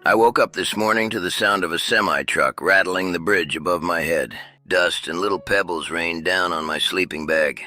I woke up this morning to the sound of a semi-truck rattling the bridge above my head. Dust and little pebbles rained down on my sleeping bag.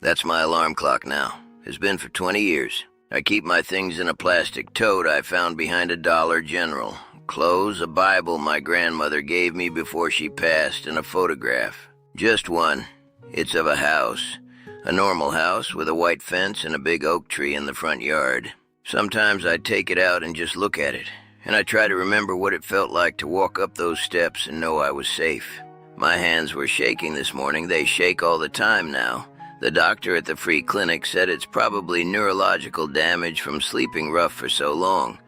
That's my alarm clock now. Has been for 20 years. I keep my things in a plastic tote I found behind a Dollar General. Clothes, a Bible my grandmother gave me before she passed, and a photograph. Just one. It's of a house. A normal house with a white fence and a big oak tree in the front yard. Sometimes I take it out and just look at it, and I try to remember what it felt like to walk up those steps and know I was safe. My hands were shaking this morning. They shake all the time now. The doctor at the free clinic said it's probably neurological damage from sleeping rough for so long.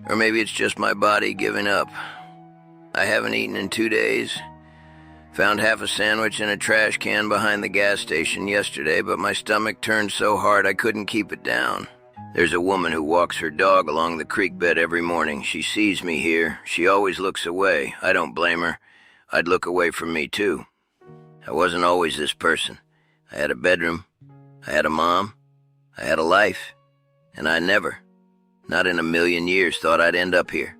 Or maybe it's just my body giving up. I haven't eaten in 2 days. Found half a sandwich in a trash can behind the gas station yesterday, but my stomach turned so hard I couldn't keep it down. There's a woman who walks her dog along the creek bed every morning. She sees me here. She always looks away. I don't blame her. I'd look away from me too. I wasn't always this person. I had a bedroom. I had a mom. I had a life. And I never, not in a million years, thought I'd end up here.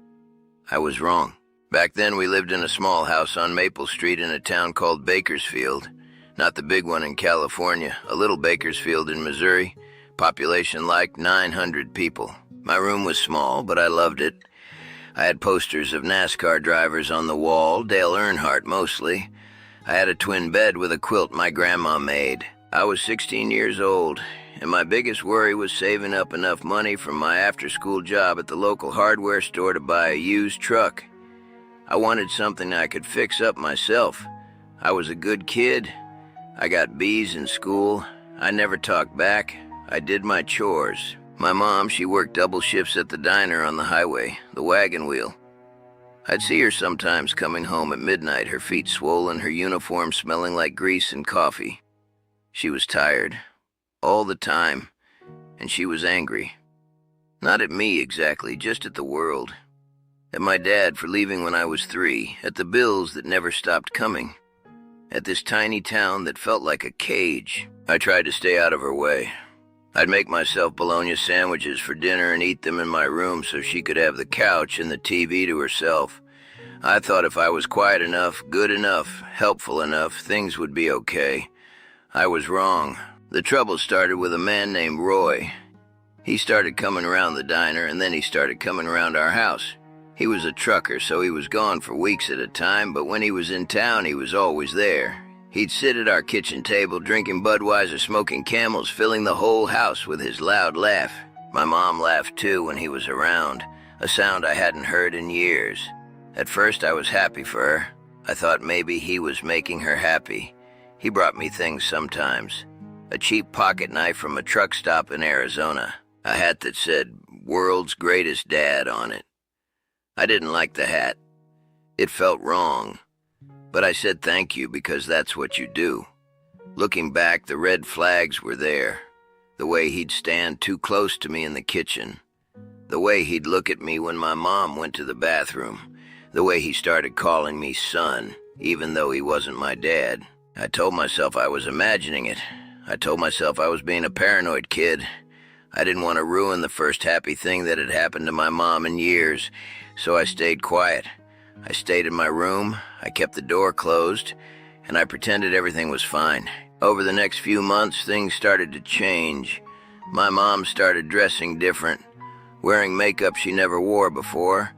I was wrong. Back then we lived in a small house on Maple Street in a town called Bakersfield. Not the big one in California, a little Bakersfield in Missouri. Population like 900 people. My room was small, but I loved it. I had posters of NASCAR drivers on the wall, Dale Earnhardt mostly. I had a twin bed with a quilt my grandma made. I was 16 years old, and my biggest worry was saving up enough money from my after-school job at the local hardware store to buy a used truck. I wanted something I could fix up myself. I was a good kid. I got B's in school. I never talked back. I did my chores. My mom, she worked double shifts at the diner on the highway, the wagon wheel. I'd see her sometimes coming home at midnight, her feet swollen, her uniform smelling like grease and coffee. She was tired, all the time, and she was angry. Not at me exactly, just at the world. At my dad for leaving when I was 3, at the bills that never stopped coming, at this tiny town that felt like a cage. I tried to stay out of her way. I'd make myself bologna sandwiches for dinner and eat them in my room so she could have the couch and the TV to herself. I thought if I was quiet enough, good enough, helpful enough, things would be okay. I was wrong. The trouble started with a man named Roy. He started coming around the diner, and then he started coming around our house. He was a trucker, so he was gone for weeks at a time, but when he was in town, he was always there. He'd sit at our kitchen table, drinking Budweiser, smoking Camels, filling the whole house with his loud laugh. My mom laughed too when he was around, a sound I hadn't heard in years. At first I was happy for her. I thought maybe he was making her happy. He brought me things sometimes. A cheap pocket knife from a truck stop in Arizona. A hat that said, "World's Greatest Dad" on it. I didn't like the hat. It felt wrong. But I said thank you because that's what you do. Looking back, the red flags were there. The way he'd stand too close to me in the kitchen. The way he'd look at me when my mom went to the bathroom. The way he started calling me son, even though he wasn't my dad. I told myself I was imagining it. I told myself I was being a paranoid kid. I didn't want to ruin the first happy thing that had happened to my mom in years, so I stayed quiet. I stayed in my room, I kept the door closed, and I pretended everything was fine. Over the next few months, things started to change. My mom started dressing different, wearing makeup she never wore before.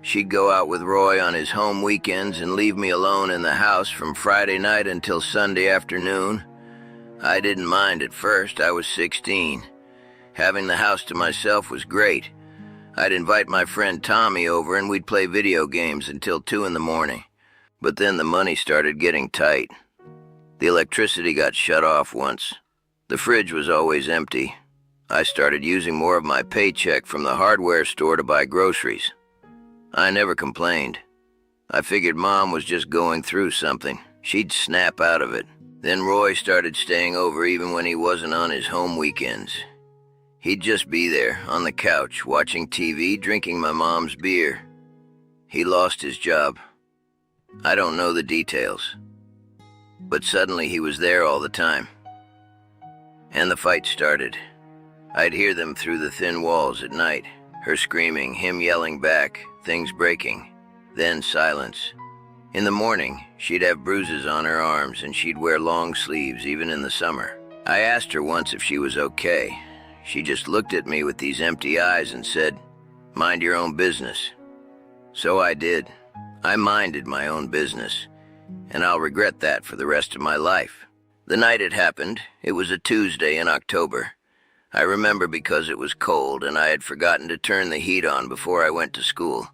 She'd go out with Roy on his home weekends and leave me alone in the house from Friday night until Sunday afternoon. I didn't mind at first. I was 16. Having the house to myself was great. I'd invite my friend Tommy over and we'd play video games until 2 in the morning. But then the money started getting tight. The electricity got shut off once. The fridge was always empty. I started using more of my paycheck from the hardware store to buy groceries. I never complained. I figured Mom was just going through something. She'd snap out of it. Then Roy started staying over even when he wasn't on his home weekends. He'd just be there, on the couch, watching TV, drinking my mom's beer. He lost his job. I don't know the details. But suddenly he was there all the time. And the fight started. I'd hear them through the thin walls at night, her screaming, him yelling back, things breaking, then silence. In the morning, she'd have bruises on her arms and she'd wear long sleeves even in the summer. I asked her once if she was okay. She just looked at me with these empty eyes and said, "Mind your own business." So I did. I minded my own business, and I'll regret that for the rest of my life. The night it happened, it was a Tuesday in October. I remember because it was cold and I had forgotten to turn the heat on before I went to school.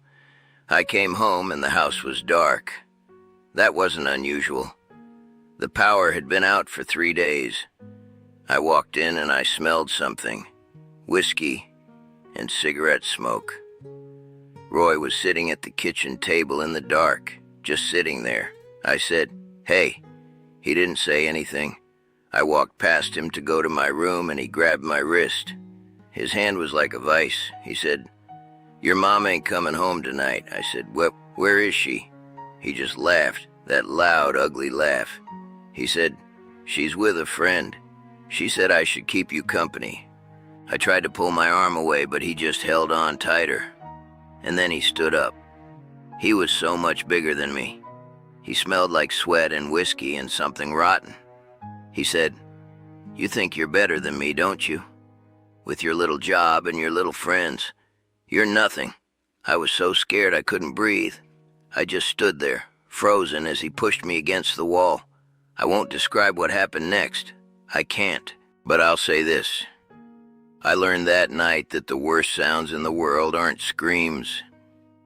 I came home and the house was dark. That wasn't unusual. The power had been out for 3 days. I walked in and I smelled something. Whiskey and cigarette smoke. Roy was sitting at the kitchen table in the dark, just sitting there. I said, "Hey." He didn't say anything. I walked past him to go to my room and he grabbed my wrist. His hand was like a vice. He said, "Your mom ain't coming home tonight." I said, Where is she?" He just laughed, that loud, ugly laugh. He said, "She's with a friend. She said I should keep you company." I tried to pull my arm away, but he just held on tighter. And then he stood up. He was so much bigger than me. He smelled like sweat and whiskey and something rotten. He said, "You think you're better than me, don't you? With your little job and your little friends. You're nothing." I was so scared I couldn't breathe. I just stood there, frozen as he pushed me against the wall. I won't describe what happened next. I can't. But I'll say this. I learned that night that the worst sounds in the world aren't screams.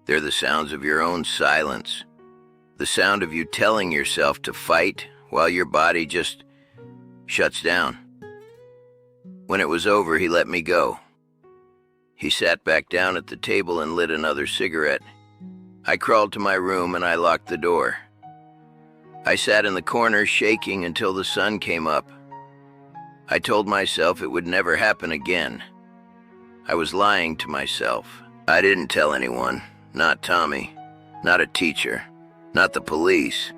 They're the sounds of your own silence. The sound of you telling yourself to fight while your body just shuts down. When it was over, he let me go. He sat back down at the table and lit another cigarette. I crawled to my room and I locked the door. I sat in the corner shaking until the sun came up. I told myself it would never happen again. I was lying to myself. I didn't tell anyone, not Tommy, not a teacher, not the police.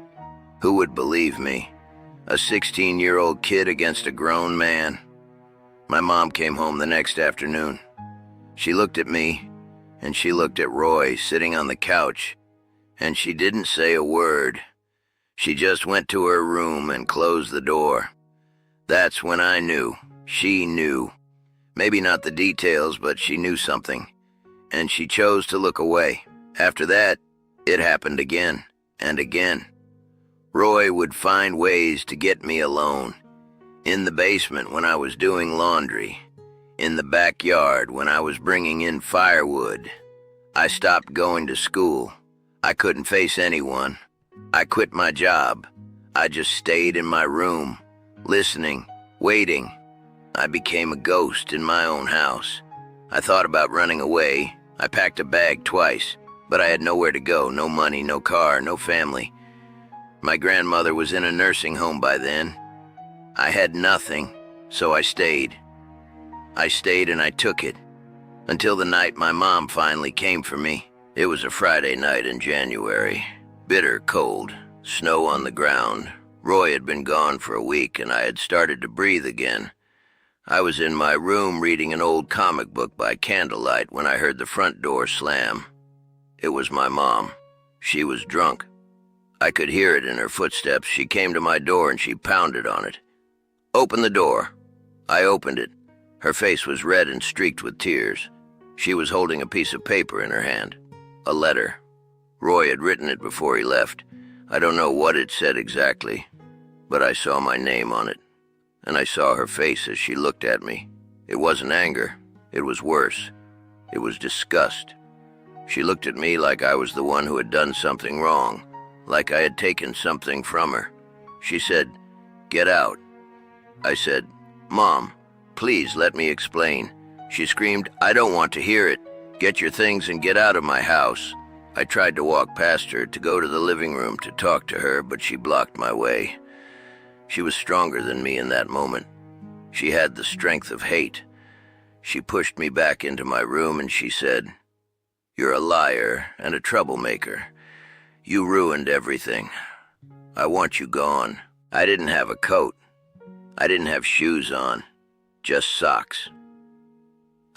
Who would believe me? A 16-year-old kid against a grown man. My mom came home the next afternoon. She looked at me, and she looked at Roy sitting on the couch, and she didn't say a word. She just went to her room and closed the door. That's when I knew. She knew. Maybe not the details, but she knew something. And she chose to look away. After that, it happened again and again. Roy would find ways to get me alone. In the basement when I was doing laundry. In the backyard when I was bringing in firewood. I stopped going to school. I couldn't face anyone. I quit my job. I just stayed in my room, listening, waiting. I became a ghost in my own house. I thought about running away. I packed a bag twice, but I had nowhere to go, no money, no car, no family. My grandmother was in a nursing home by then. I had nothing, so I stayed. I stayed and I took it, until the night my mom finally came for me. It was a Friday night in January. Bitter cold, snow on the ground. Roy had been gone for a week and I had started to breathe again. I was in my room reading an old comic book by candlelight when I heard the front door slam. It was my mom. She was drunk. I could hear it in her footsteps. She came to my door and she pounded on it. "Open the door." I opened it. Her face was red and streaked with tears. She was holding a piece of paper in her hand. A letter. Roy had written it before he left. I don't know what it said exactly, but I saw my name on it. And I saw her face as she looked at me. It wasn't anger. It was worse. It was disgust. She looked at me like I was the one who had done something wrong, like I had taken something from her. She said, "Get out." I said, "Mom, please let me explain." She screamed, "I don't want to hear it. Get your things and get out of my house." I tried to walk past her to go to the living room to talk to her, but she blocked my way. She was stronger than me in that moment. She had the strength of hate. She pushed me back into my room and she said, "You're a liar and a troublemaker. You ruined everything. I want you gone." I didn't have a coat. I didn't have shoes on, just socks.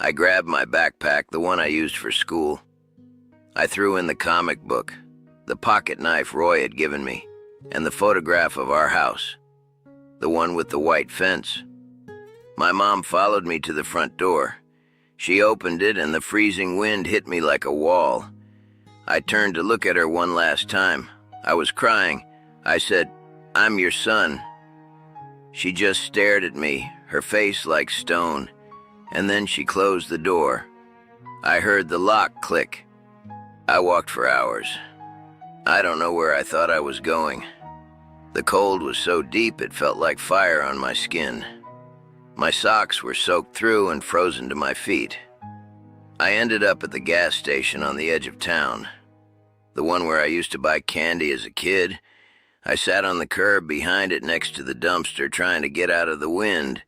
I grabbed my backpack, the one I used for school. I threw in the comic book, the pocket knife Roy had given me, and the photograph of our house, the one with the white fence. My mom followed me to the front door. She opened it and the freezing wind hit me like a wall. I turned to look at her one last time. I was crying. I said, "I'm your son." She just stared at me, her face like stone, and then she closed the door. I heard the lock click. I walked for hours. I don't know where I thought I was going. The cold was so deep it felt like fire on my skin. My socks were soaked through and frozen to my feet. I ended up at the gas station on the edge of town, the one where I used to buy candy as a kid. I sat on the curb behind it next to the dumpster trying to get out of the wind.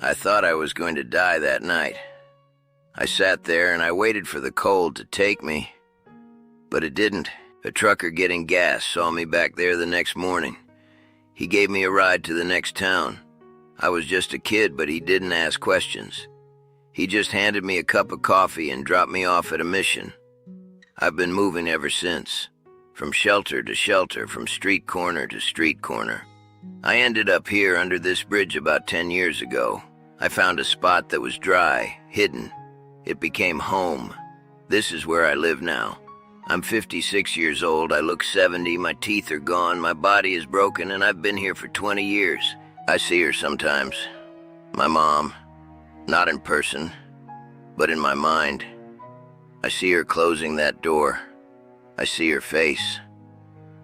I thought I was going to die that night. I sat there and I waited for the cold to take me, but it didn't. A trucker getting gas saw me back there the next morning. He gave me a ride to the next town. I was just a kid, but he didn't ask questions. He just handed me a cup of coffee and dropped me off at a mission. I've been moving ever since, from shelter to shelter, from street corner to street corner. I ended up here under this bridge about 10 years ago. I found a spot that was dry, hidden. It became home. This is where I live now. I'm 56 years old, I look 70, my teeth are gone, my body is broken, and I've been here for 20 years. I see her sometimes. My mom. Not in person, but in my mind. I see her closing that door. I see her face.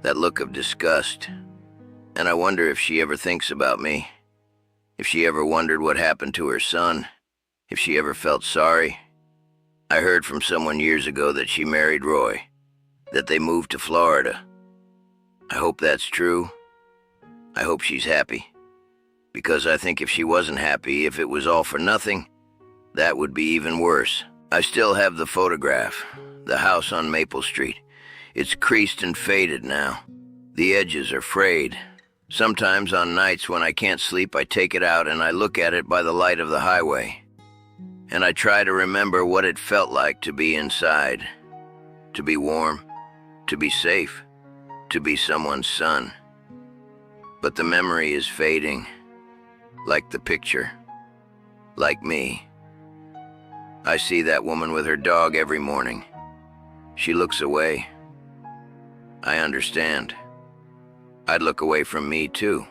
That look of disgust. And I wonder if she ever thinks about me. If she ever wondered what happened to her son. If she ever felt sorry. I heard from someone years ago that she married Roy. That they moved to Florida. I hope that's true. I hope she's happy. Because I think if she wasn't happy, if it was all for nothing, that would be even worse. I still have the photograph, the house on Maple Street. It's creased and faded now. The edges are frayed. Sometimes on nights when I can't sleep, I take it out and I look at it by the light of the highway. And I try to remember what it felt like to be inside, to be warm, to be safe, to be someone's son. But the memory is fading. Like the picture. Like me. I see that woman with her dog every morning. She looks away. I understand. I'd look away from me too.